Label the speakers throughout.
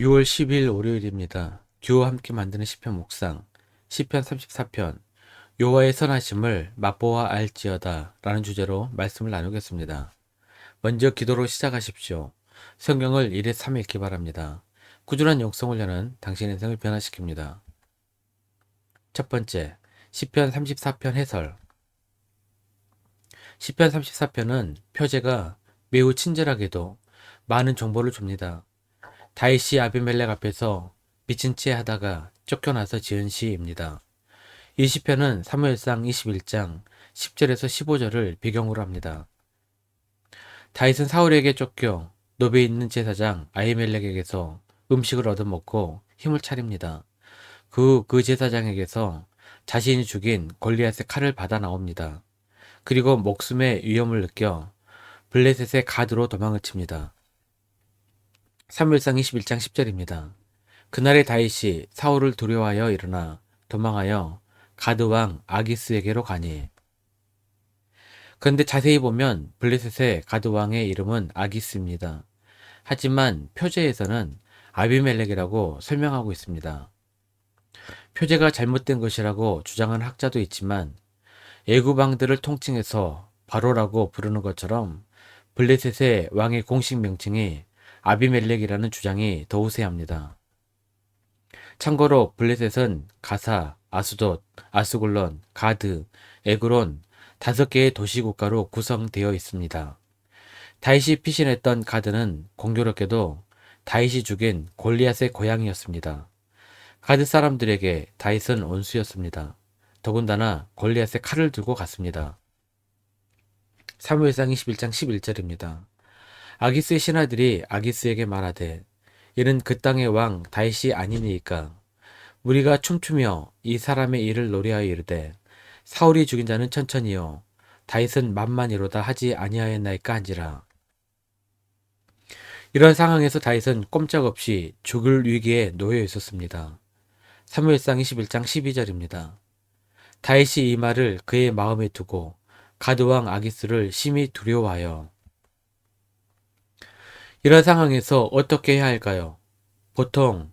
Speaker 1: 6월 10일 월요일입니다. 주와 함께 만드는 시편 묵상 시편 34편 여호와의 선하심을 맛보아 알지어다 라는 주제로 말씀을 나누겠습니다. 먼저 기도로 시작하십시오. 성경을 1회 3회 읽기 바랍니다. 꾸준한 영성을 여는 당신의 인생을 변화시킵니다. 첫 번째, 시편 34편 해설. 시편 34편은 표제가 매우 친절하게도 많은 정보를 줍니다. 다윗이 아비멜렉 앞에서 미친 채 하다가 쫓겨나서 지은 시입니다. 이 시편은 사무엘상 21장 10절에서 15절을 배경으로 합니다. 다윗은 사울에게 쫓겨 노베에 있는 제사장 아히멜렉에게서 음식을 얻어먹고 힘을 차립니다. 그 제사장에게서 자신이 죽인 골리앗의 칼을 받아 나옵니다. 그리고 목숨의 위험을 느껴 블레셋의 가드로 도망을 칩니다. 사무엘상 21장 10절입니다. 그날의 다윗이 사울을 두려워하여 일어나 도망하여 가드 왕 아기스에게로 가니. 그런데 자세히 보면 블레셋의 가드 왕의 이름은 아기스입니다. 하지만 표제에서는 아비멜렉이라고 설명하고 있습니다. 표제가 잘못된 것이라고 주장하는 학자도 있지만 애굽 왕들을 통칭해서 바로라고 부르는 것처럼 블레셋의 왕의 공식 명칭이 아비멜렉이라는 주장이 더 우세합니다. 참고로 블레셋은 가사, 아수돗, 아스글론, 가드, 에그론 5개의 도시국가로 구성되어 있습니다. 다윗이 피신했던 가드는 공교롭게도 다윗이 죽인 골리앗의 고향이었습니다. 가드 사람들에게 다윗은 원수였습니다. 더군다나 골리앗의 칼을 들고 갔습니다. 사무엘상 21장 11절입니다. 아기스의 신하들이 아기스에게 말하되 이는 그 땅의 왕 다윗이 아니니이까 우리가 춤추며 이 사람의 일을 노래하여 이르되 사울이 죽인 자는 천천히요 다윗은 만만이로다 하지 아니하였나이까 한지라. 이런 상황에서 다윗은 꼼짝없이 죽을 위기에 놓여 있었습니다. 사무엘상 21장 12절입니다. 다윗이 이 말을 그의 마음에 두고 가드왕 아기스를 심히 두려워하여. 이런 상황에서 어떻게 해야 할까요? 보통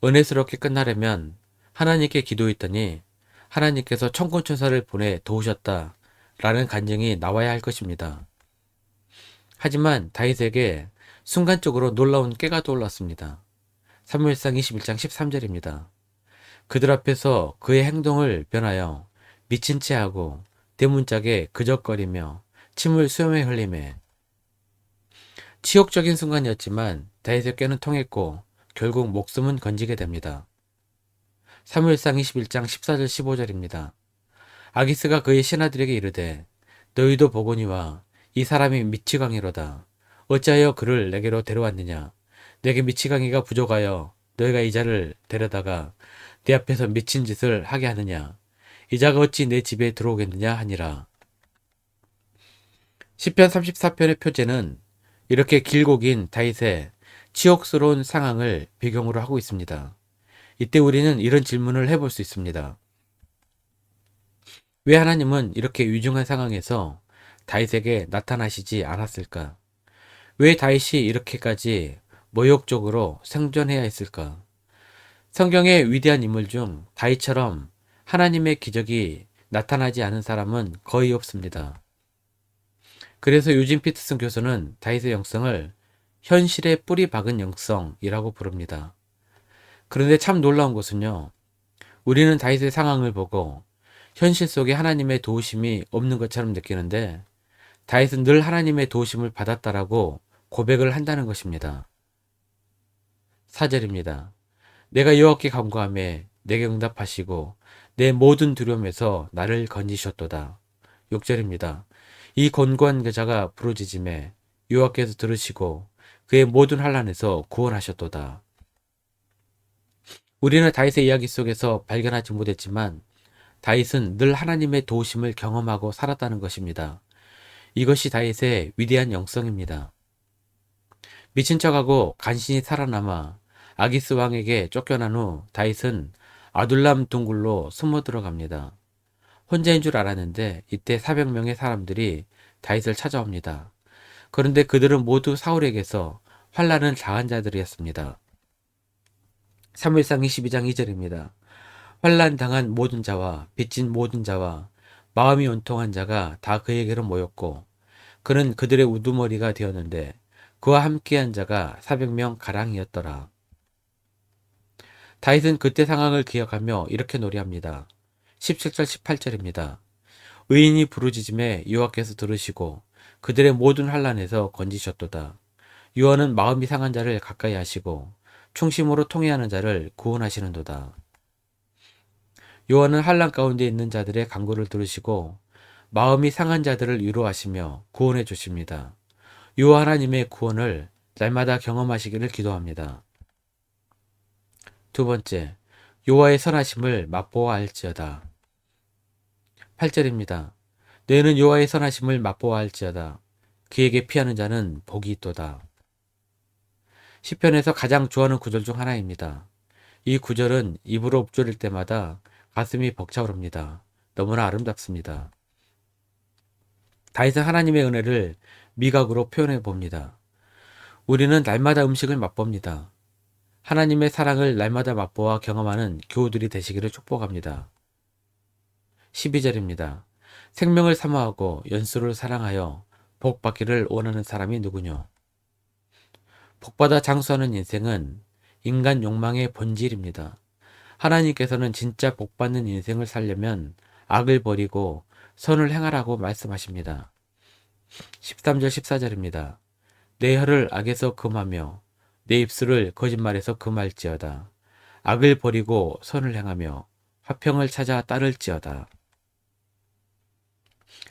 Speaker 1: 은혜스럽게 끝나려면 하나님께 기도했더니 하나님께서 천군천사를 보내 도우셨다 라는 간증이 나와야 할 것입니다. 하지만 다윗에게 순간적으로 놀라운 깨가 떠올랐습니다. 사무엘상 21장 13절입니다. 그들 앞에서 그의 행동을 변하여 미친 채 하고 대문짝에 그적거리며 침을 수염에 흘리매. 치욕적인 순간이었지만 다윗의 꾀는 통했고 결국 목숨은 건지게 됩니다. 사무엘상 21장 14절 15절입니다. 아기스가 그의 신하들에게 이르되 너희도 보거니와 이 사람이 미치광이로다. 어찌하여 그를 내게로 데려왔느냐. 내게 미치광이가 부족하여 너희가 이 자를 데려다가 내 앞에서 미친 짓을 하게 하느냐. 이 자가 어찌 내 집에 들어오겠느냐 하니라. 시편 34편의 표제는 이렇게 길고 긴 다윗의 치욕스러운 상황을 배경으로 하고 있습니다. 이때 우리는 이런 질문을 해볼 수 있습니다. 왜 하나님은 이렇게 위중한 상황에서 다윗에게 나타나시지 않았을까? 왜 다윗이 이렇게까지 모욕적으로 생존해야 했을까? 성경의 위대한 인물 중 다윗처럼 하나님의 기적이 나타나지 않은 사람은 거의 없습니다. 그래서 유진 피터슨 교수는 다윗의 영성을 현실에 뿌리 박은 영성이라고 부릅니다. 그런데 참 놀라운 것은요. 우리는 다윗의 상황을 보고 현실 속에 하나님의 도우심이 없는 것처럼 느끼는데 다윗은 늘 하나님의 도우심을 받았다라고 고백을 한다는 것입니다. 4절입니다. 내가 여호와께 간구하매 내게 응답하시고 내 모든 두려움에서 나를 건지셨도다. 6절입니다. 이 곤고한 자가 부르짖음에 여호와께서 들으시고 그의 모든 환난에서 구원하셨도다. 우리는 다윗의 이야기 속에서 발견하지 못했지만 다윗은 늘 하나님의 도우심을 경험하고 살았다는 것입니다. 이것이 다윗의 위대한 영성입니다. 미친 척하고 간신히 살아남아 아기스 왕에게 쫓겨난 후 다윗은 아둘람 둥굴로 숨어 들어갑니다. 혼자인 줄 알았는데 이때 400명의 사람들이 다윗을 찾아옵니다. 그런데 그들은 모두 사울에게서 환난을 당한 자들이었습니다. 사무엘상 22장 2절입니다. 환난 당한 모든 자와 빚진 모든 자와 마음이 온통한 자가 다 그에게로 모였고 그는 그들의 우두머리가 되었는데 그와 함께한 자가 400명 가량이었더라. 다윗은 그때 상황을 기억하며 이렇게 노래합니다. 17절 18절입니다. 의인이 부르짖음에 여호와께서 들으시고 그들의 모든 환난에서 건지셨도다. 여호와는 마음이 상한 자를 가까이 하시고 충심으로 통회하는 자를 구원하시는도다. 여호와는 환난 가운데 있는 자들의 간구를 들으시고 마음이 상한 자들을 위로하시며 구원해 주십니다. 여호와 하나님의 구원을 날마다 경험하시기를 기도합니다. 두 번째, 여호와의 선하심을 맛보아 알지어다. 8절입니다. 너희는 여호와의 선하심을 맛보아 알지어다. 그에게 피하는 자는 복이 있도다. 시편에서 가장 좋아하는 구절 중 하나입니다. 이 구절은 입으로 읊조릴 때마다 가슴이 벅차오릅니다. 너무나 아름답습니다. 다윗은 하나님의 은혜를 미각으로 표현해 봅니다. 우리는 날마다 음식을 맛봅니다. 하나님의 사랑을 날마다 맛보아 경험하는 교우들이 되시기를 축복합니다. 12절입니다. 생명을 사모하고 연수를 사랑하여 복받기를 원하는 사람이 누구뇨? 복받아 장수하는 인생은 인간 욕망의 본질입니다. 하나님께서는 진짜 복받는 인생을 살려면 악을 버리고 선을 행하라고 말씀하십니다. 13절 14절입니다. 내 혀를 악에서 금하며 내 입술을 거짓말에서 금할지어다. 악을 버리고 선을 행하며 화평을 찾아 따를지어다.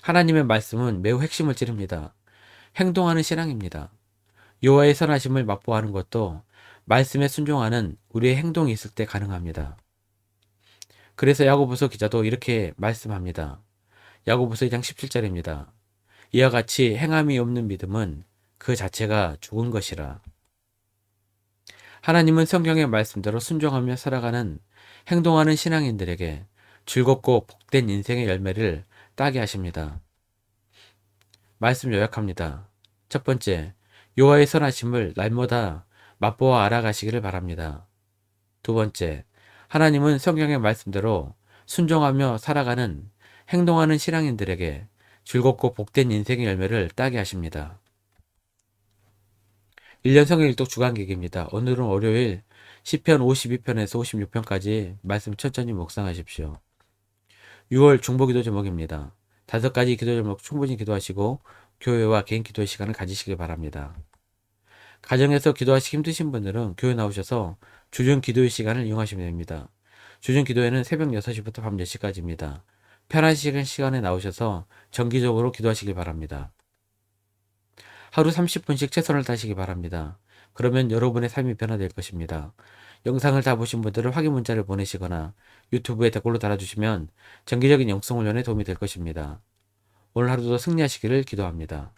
Speaker 1: 하나님의 말씀은 매우 핵심을 찌릅니다. 행동하는 신앙입니다. 여호와의 선하심을 맛보아하는 것도 말씀에 순종하는 우리의 행동이 있을 때 가능합니다. 그래서 야고보서 기자도 이렇게 말씀합니다. 야고보서 2장 17절입니다. 이와 같이 행함이 없는 믿음은 그 자체가 죽은 것이라. 하나님은 성경의 말씀대로 순종하며 살아가는 행동하는 신앙인들에게 즐겁고 복된 인생의 열매를 따게 하십니다. 말씀 요약합니다. 첫 번째, 여호와의 선하심을 날마다 맛보아 알아가시기를 바랍니다. 두 번째, 하나님은 성경의 말씀대로 순종하며 살아가는 행동하는 신앙인들에게 즐겁고 복된 인생의 열매를 따게 하십니다. 1년 성경 일독 주간기기입니다. 오늘은 월요일 시편 52편에서 56편까지 말씀 천천히 묵상하십시오. 6월 중보기도 제목입니다. 5가지 기도 제목 충분히 기도하시고 교회와 개인 기도의 시간을 가지시길 바랍니다. 가정에서 기도하시기 힘드신 분들은 교회 나오셔서 주중 기도의 시간을 이용하시면 됩니다. 주중 기도회는 새벽 6시부터 밤 10시까지입니다. 편하신 시간에 나오셔서 정기적으로 기도하시길 바랍니다. 하루 30분씩 최선을 다하시기 바랍니다. 그러면 여러분의 삶이 변화될 것입니다. 영상을 다 보신 분들은 확인 문자를 보내시거나 유튜브에 댓글로 달아주시면 정기적인 영성 훈련에 도움이 될 것입니다. 오늘 하루도 승리하시기를 기도합니다.